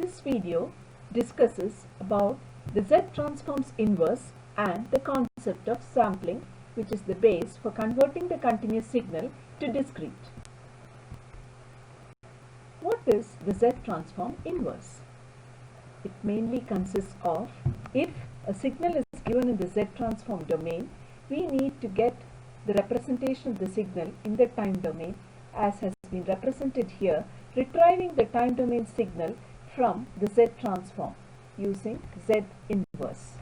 This video discusses about the Z transform's inverse and the concept of sampling, which is the base for converting the continuous signal to discrete. What is the Z transform inverse? It mainly consists of, if a signal is given in the Z transform domain, we need to get the representation of the signal in the time domain as has been represented here, retrieving the time domain signal from the Z transform using Z inverse.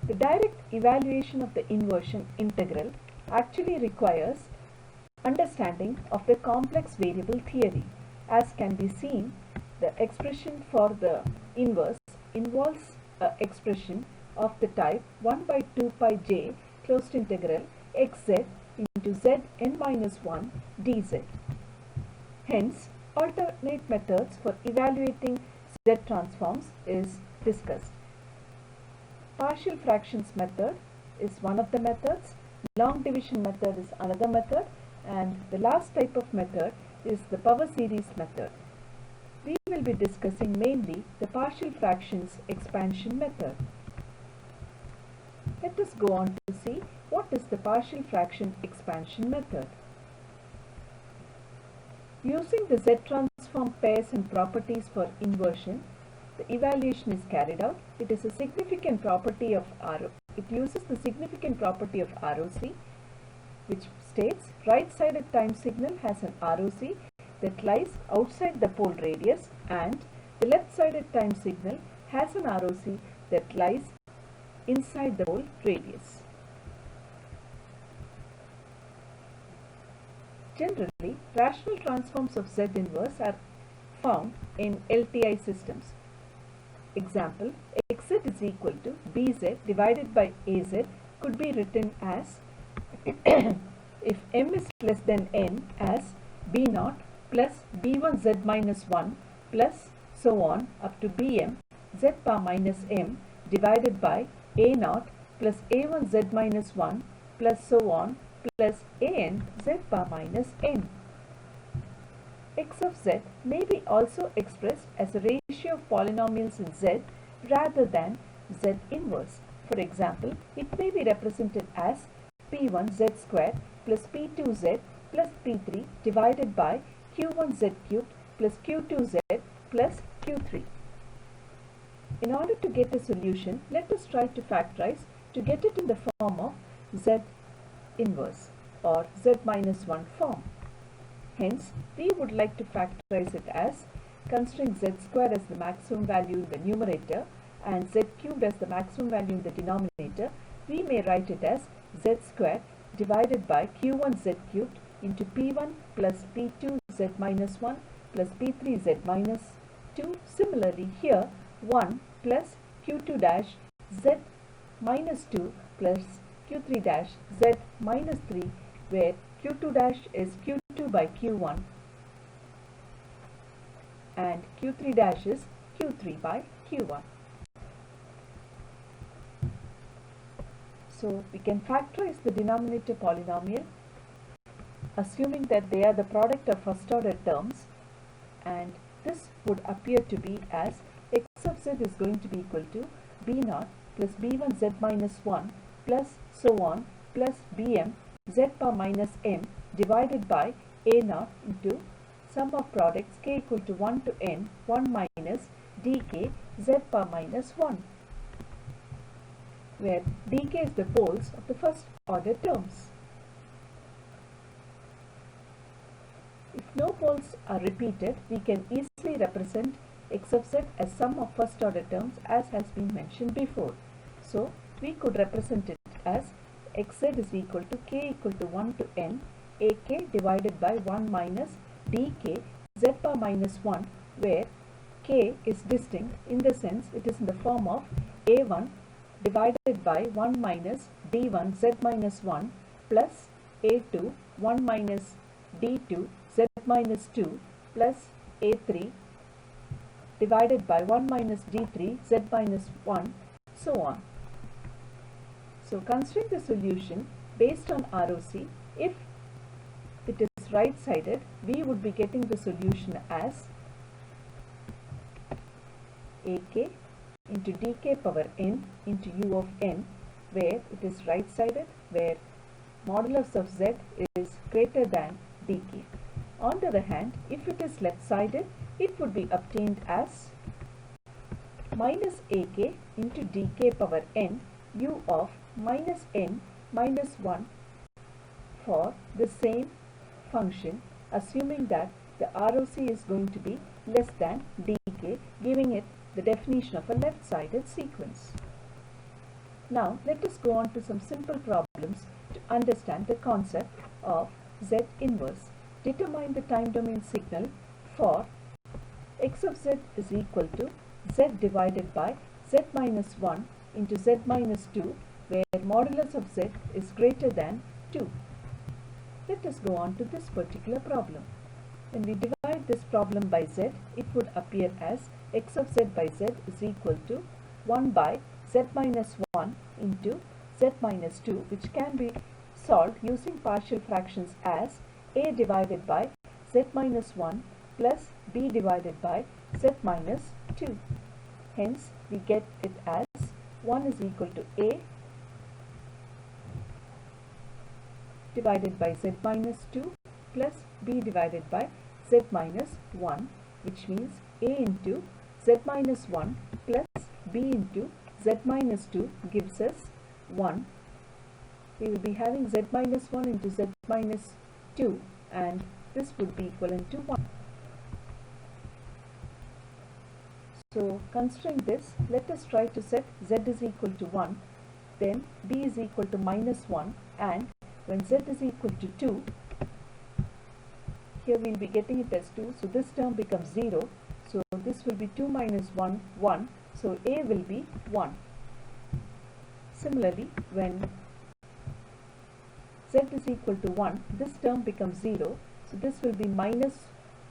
The direct evaluation of the inversion integral actually requires understanding of the complex variable theory. As can be seen, the expression for the inverse involves an expression of the type 1 by 2 pi j closed integral xz into zn minus 1 dz. Hence, alternate methods for evaluating Z transforms is discussed. Partial fractions method is one of the methods, long division method is another method, and the last type of method is the power series method. We will be discussing mainly the partial fractions expansion method. Let us go on to see what is the partial fraction expansion method. Using the Z transform pairs and properties for inversion, the evaluation is carried out. It is a significant property of it uses the significant property of ROC, which states right-sided time signal has an ROC that lies outside the pole radius, and the left-sided time signal has an ROC that lies inside the pole radius. Generally, rational transforms of Z inverse are found in LTI systems. Example, xz is equal to bz divided by az could be written as if m is less than n as b0 plus b1z minus 1 plus so on up to bm z bar minus m divided by a0 plus a1z minus 1 plus so on plus an z bar minus n. X of z may be also expressed as a ratio of polynomials in z rather than z inverse. For example, it may be represented as p1z squared plus p2z plus p3 divided by q1z cubed plus q2z plus q3. In order to get a solution, let us try to factorize to get it in the form of z inverse or z minus 1 form. Hence, we would like to factorize it as considering z squared as the maximum value in the numerator and z cubed as the maximum value in the denominator. We may write it as z squared divided by q1z cubed into p1 plus p2 z minus 1 plus p3 z minus 2. Similarly, here 1 plus q2 dash z minus 2 plus q3 dash z minus 3, where q2 dash is q2 by q1 and q3 dash is q3 by q1. So we can factorize the denominator polynomial assuming that they are the product of first order terms, and this would appear to be as x of z is going to be equal to b0 plus b1 z minus 1 plus so on plus bm z bar minus m divided by a0 into sum of products k equal to 1 to n 1 minus dk z bar minus 1, where dk is the poles of the first order terms. If no poles are repeated, we can easily represent x of z as sum of first order terms as has been mentioned before. So we could represent it as xz is equal to k equal to 1 to n ak divided by 1 minus dk z bar minus 1, where k is distinct in the sense it is in the form of a1 divided by 1 minus d1 z minus 1 plus a2 1 minus d2 z minus 2 plus a3 divided by 1 minus d3 z minus 1, so on. So considering the solution based on ROC, if it is right-sided, we would be getting the solution as ak into dk power n into u of n, where it is right sided, where modulus of z is greater than dk. On the other hand, if it is left sided, it would be obtained as minus ak into dk power n u of minus n minus 1 for the same function, assuming that the ROC is going to be less than dk, giving it the definition of a left-sided sequence. Now let us go on to some simple problems to understand the concept of Z inverse. Determine the time domain signal for x of z is equal to z divided by z minus 1 into z minus 2, where modulus of z is greater than 2. Let us go on to this particular problem. When we divide this problem by z, it would appear as x of z by z is equal to 1 by z minus 1 into z minus 2, which can be solved using partial fractions as a divided by z minus 1 plus b divided by z minus 2. Hence, we get it as 1 is equal to a divided by z minus 2 plus b divided by z minus 1, which means a into z minus 1 plus b into z minus 2 gives us 1. We will be having z minus 1 into z minus 2, and this would be equivalent to 1. So considering this, let us try to set z is equal to 1, then b is equal to minus 1, and when z is equal to 2, here we will be getting it as 2, so this term becomes 0, so this will be 2 minus 1, 1, so a will be 1. Similarly, when z is equal to 1, this term becomes 0, so this will be minus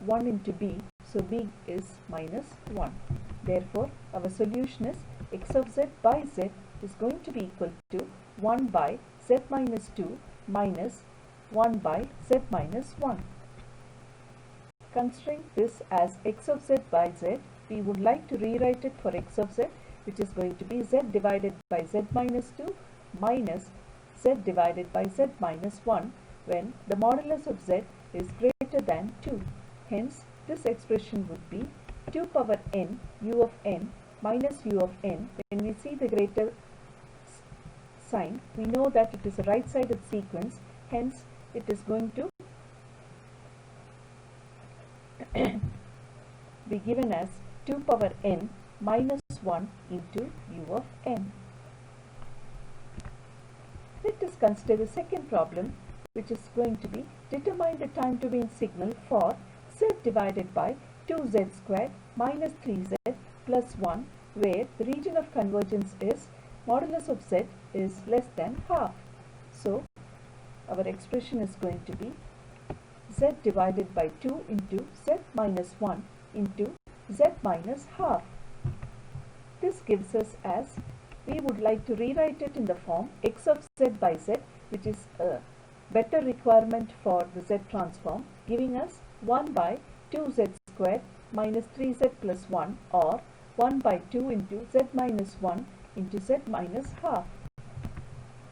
1 into b, so b is minus 1. Therefore, our solution is x of z by z is going to be equal to 1 by z minus 2 minus 1 by z minus 1. Considering this as x of z by z, we would like to rewrite it for x of z, which is going to be z divided by z minus 2 minus z divided by z minus 1, when the modulus of z is greater than 2. Hence, this expression would be 2 power n u of n minus u of n. When we see the greater sign, we know that it is a right-sided sequence, hence it is going to be given as 2 power n minus 1 into u of n. Let us consider the second problem, which is going to be determine the time domain signal for z divided by 2z squared minus 3z plus 1, where the region of convergence is modulus of z is less than half. So, our expression is going to be z divided by 2 into z minus 1 into z minus half. This gives us as, we would like to rewrite it in the form x of z by z, which is a better requirement for the z transform, giving us 1 by 2z squared minus 3z plus 1, or 1 by 2 into z minus 1 into z minus half.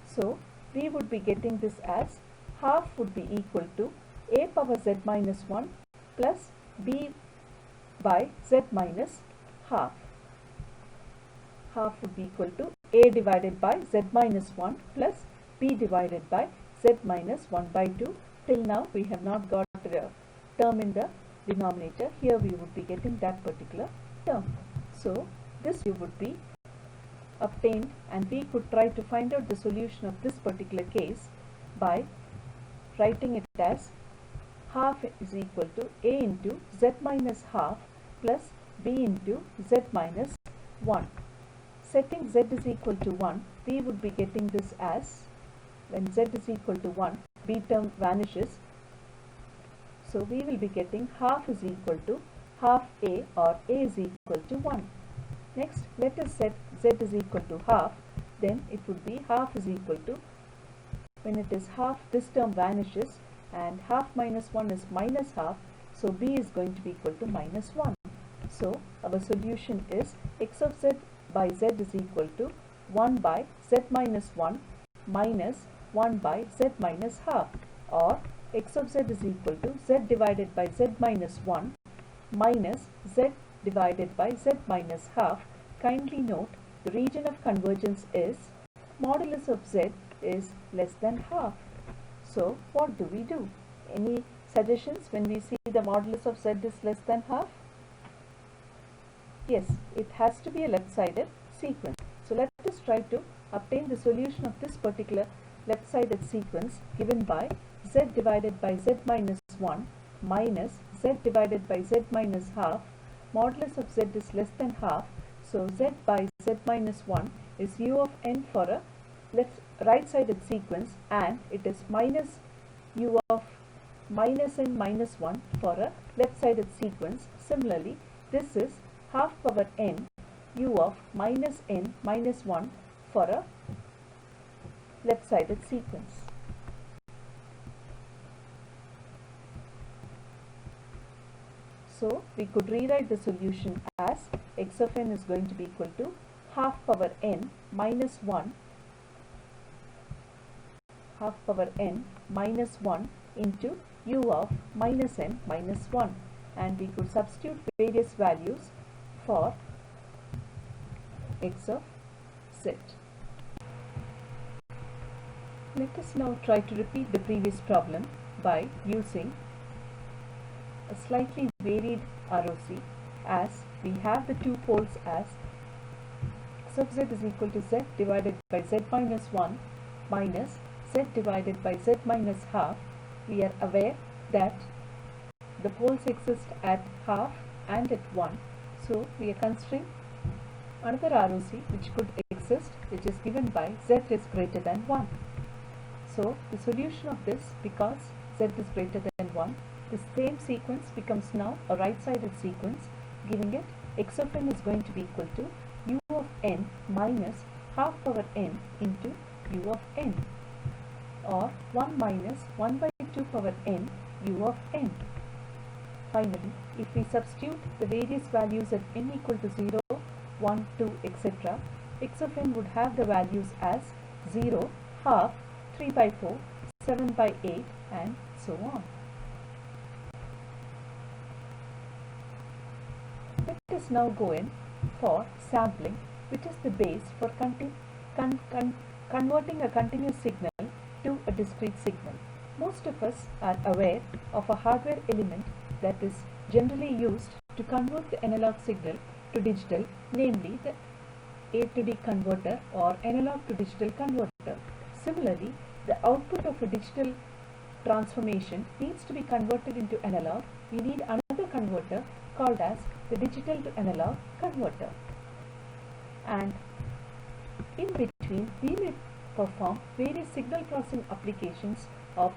So, we would be getting this as half would be equal to a power z minus 1 plus b by z minus half. Half would be equal to a divided by z minus 1 plus b divided by z minus 1 by 2. Till now we have not got the term in the denominator. Here we would be getting that particular term. So this you would be obtained, and we could try to find out the solution of this particular case by writing it as half is equal to a into z minus half plus b into z minus 1. Setting z is equal to 1, we would be getting this as, when z is equal to 1, b term vanishes. So we will be getting half is equal to half a, or a is equal to 1. Next, let us set z is equal to half, then it would be half is equal to, when it is half, this term vanishes, and half minus 1 is minus half, so b is going to be equal to minus 1. So our solution is x of z by z is equal to 1 by z minus 1 minus 1 by z minus half, or x of z is equal to z divided by z minus 1 minus z divided by z minus half. Kindly note the region of convergence is modulus of z is less than half. So what do we do? Any suggestions when we see the modulus of z is less than half? Yes, it has to be a left-sided sequence. So let us try to obtain the solution of this particular left-sided sequence given by z divided by z minus 1 minus z divided by z minus half. Modulus of z is less than half, so z by z minus 1 is u of n for a right-sided sequence, and it is minus u of minus n minus 1 for a left-sided sequence. Similarly, this is half power n u of minus n minus 1 for a left-sided sequence. So we could rewrite the solution as x of n is going to be equal to half power n minus 1 into u of minus n minus 1, and we could substitute various values for x of z. Let us now try to repeat the previous problem by using a slightly varied ROC, as we have the two poles as x of z is equal to z divided by z minus 1 minus z divided by z minus half. We are aware that the poles exist at half and at 1. So we are considering another ROC which could exist, which is given by z is greater than 1. So the solution of this, because z is greater than 1, the same sequence becomes now a right-sided sequence, giving it x of n is going to be equal to u of n minus half power n into u of n, or 1 minus 1 by 2 power n u of n. Finally, if we substitute the various values at n equal to 0, 1, 2, etc., x of n would have the values as 0, half, 3 by 4, 7 by 8, and so on. Let us now go in for sampling, which is the base for converting a continuous signal to a discrete signal. Most of us are aware of a hardware element that is generally used to convert the analog signal to digital, namely the A to D converter or analog to digital converter. Similarly, the output of a digital transformation needs to be converted into analog. We need another converter called as the digital to analog converter. And in between, we may perform various signal processing applications of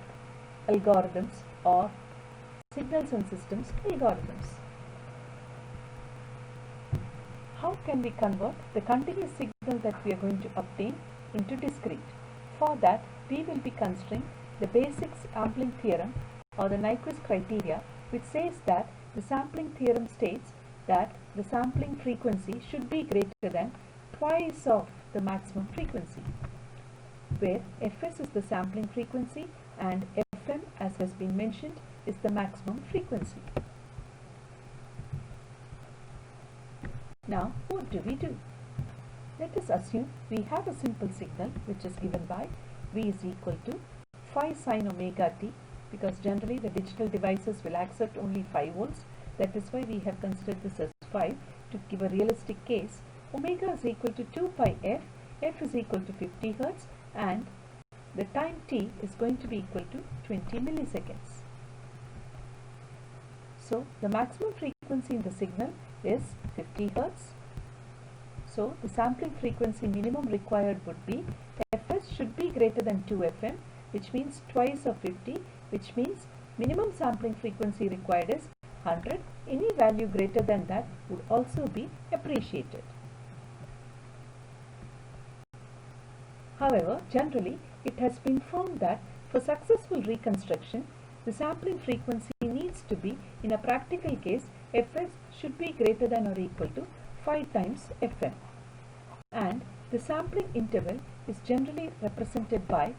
algorithms or signals and systems algorithms. How can we convert the continuous signal that we are going to obtain into discrete? For that, we will be considering the basic sampling theorem or the Nyquist criteria, which says that the sampling theorem states that the sampling frequency should be greater than twice of the maximum frequency, where Fs is the sampling frequency and Fm, as has been mentioned, is the maximum frequency. Now, what do we do? Let us assume we have a simple signal which is given by V is equal to phi sin omega t, because generally the digital devices will accept only 5 volts. That is why we have considered this as 5 to give a realistic case. Omega is equal to 2 pi f, f is equal to 50 hertz, and the time t is going to be equal to 20 milliseconds. So the maximum frequency in the signal is 50 hertz. So the sampling frequency minimum required would be Fs should be greater than 2 Fm, which means twice of 50, which means minimum sampling frequency required is 100. Any value greater than that would also be appreciated. However, generally it has been found that for successful reconstruction, the sampling frequency needs to be, in a practical case, Fs should be greater than or equal to 5 times Fm. And the sampling interval is generally represented by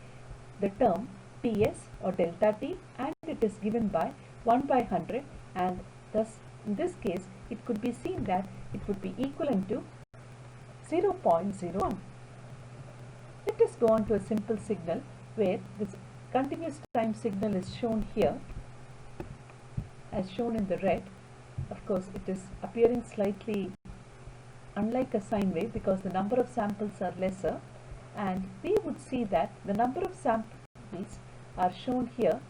the term Ts or delta T, and it is given by 1 by 100, and thus in this case it could be seen that it would be equivalent to 0.01. Let us go on to a simple signal where this continuous time signal is shown here as shown in the red. Of course, it is appearing slightly unlike a sine wave because the number of samples are lesser, and we would see that the number of samples are shown here,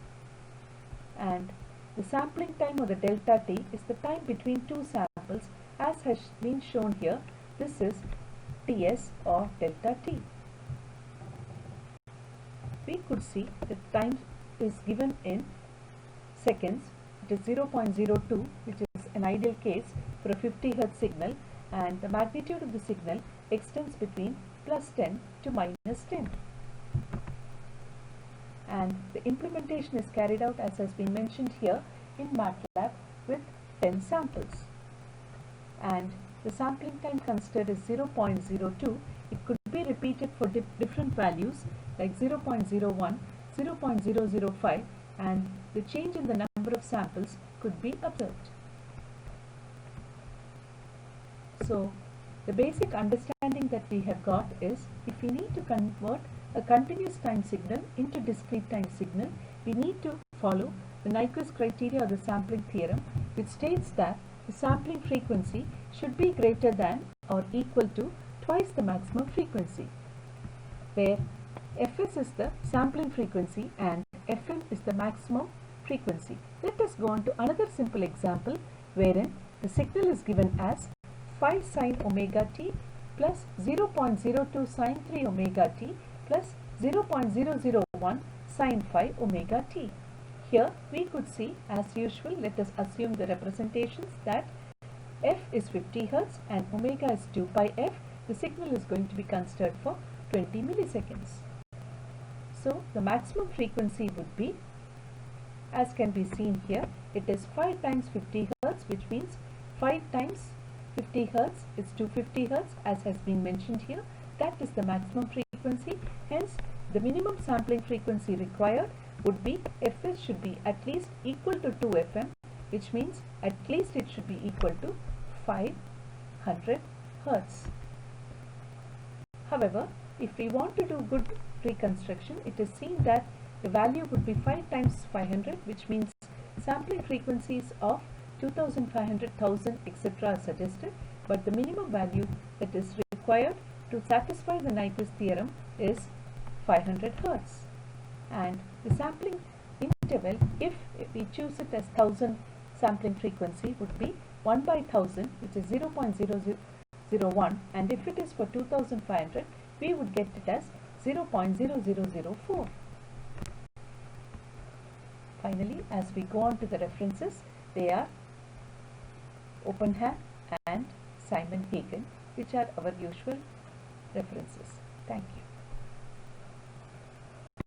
and the sampling time, or the delta T, is the time between two samples as has been shown here. This is Ts or delta T. We could see the time is given in seconds. It is 0.02, which is an ideal case for a 50 Hz signal, and the magnitude of the signal extends between +10 to -10. And the implementation is carried out as has been mentioned here in MATLAB with 10 samples. And the sampling time considered is 0.02. It could be repeated for different values like 0.01, 0.005, and the change in the number of samples could be observed. So the basic understanding that we have got is, if we need to convert a continuous time signal into discrete time signal, we need to follow the Nyquist criteria or the sampling theorem, which states that the sampling frequency should be greater than or equal to twice the maximum frequency, where Fs is the sampling frequency and Fm is the maximum frequency. Let us go on to another simple example wherein the signal is given as 5 sin omega t plus 0.02 sin 3 omega t plus 0.001 sin 5 omega t. Here we could see, as usual, let us assume the representations that f is 50 Hz and omega is 2 pi f. The signal is going to be considered for 20 milliseconds. So the maximum frequency would be, as can be seen here, it is 5 times 50 Hz, which means 5 times 50 Hz is 250 Hz, as has been mentioned here. That is the maximum frequency. Hence, the minimum sampling frequency required would be Fs should be at least equal to 2 Fm, which means at least it should be equal to 500 Hz. However, if we want to do good reconstruction, it is seen that the value would be 5 times 500, which means sampling frequencies of 2500, 1000, etc. are suggested, but the minimum value that is required to satisfy the Nyquist theorem is 500 Hz. And the sampling interval, if we choose it as 1000 sampling frequency, would be 1 by 1000, which is 0.0001, and if it is for 2500, we would get it as 0.0004. Finally, as we go on to the references, they are Oppenheim and Simon Hagen, which are our usual references. Thank you.